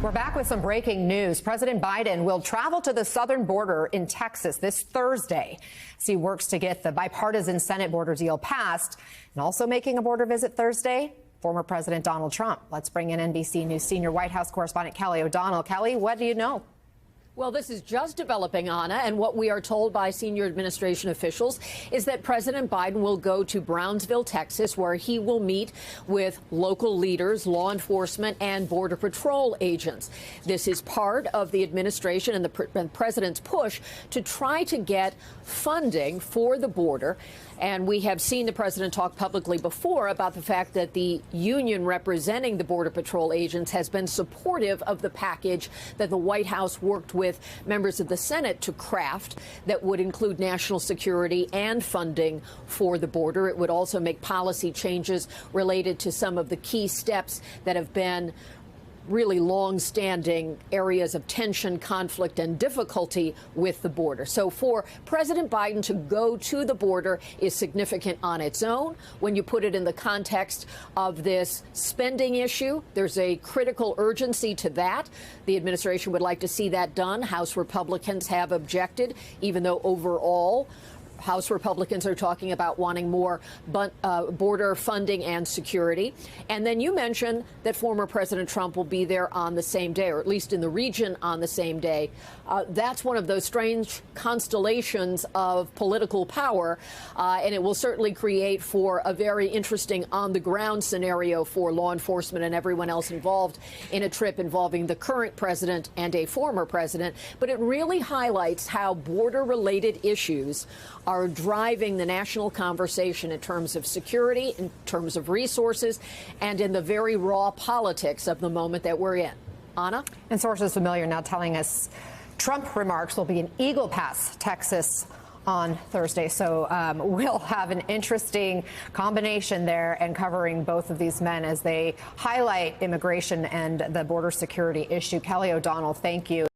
We're back with some breaking news. President Biden will travel to the southern border in Texas this Thursday as he works to get the bipartisan Senate border deal passed. And also making a border visit Thursday, former President Donald Trump. Let's bring in NBC News senior White House correspondent Kelly O'Donnell. Kelly, what do you know? Well, this is just developing, Anna, and what we are told by senior administration officials is that President Biden will go to Brownsville, Texas, where he will meet with local leaders, law enforcement, and Border Patrol agents. This is part of the administration and the president's push to try to get funding for the border. And we have seen the president talk publicly before about the fact that the union representing the Border Patrol agents has been supportive of the package that the White House worked with members of the Senate to craft that would include national security and funding for the border. It would also make policy changes related to some of the key steps that have been really long-standing areas of tension, conflict, and difficulty with the border. So for President Biden to go to the border is significant on its own. When you put it in the context of this spending issue, there's a critical urgency to that. The administration would like to see that done. House Republicans have objected, even though overall House Republicans are talking about wanting more border funding and security. And then you mentioned that former President Trump will be there on the same day, or at least in the region on the same day. That's one of those strange constellations of political power, and it will certainly create for a very interesting on-the-ground scenario for law enforcement and everyone else involved in a trip involving the current president and a former president. But it really highlights how border-related issues are driving the national conversation in terms of security, in terms of resources, and in the very raw politics of the moment that we're in. Anna? And sources familiar now telling us Trump remarks will be in Eagle Pass, Texas on Thursday. So we'll have an interesting combination there and covering both of these men as they highlight immigration and the border security issue. Kelly O'Donnell, thank you.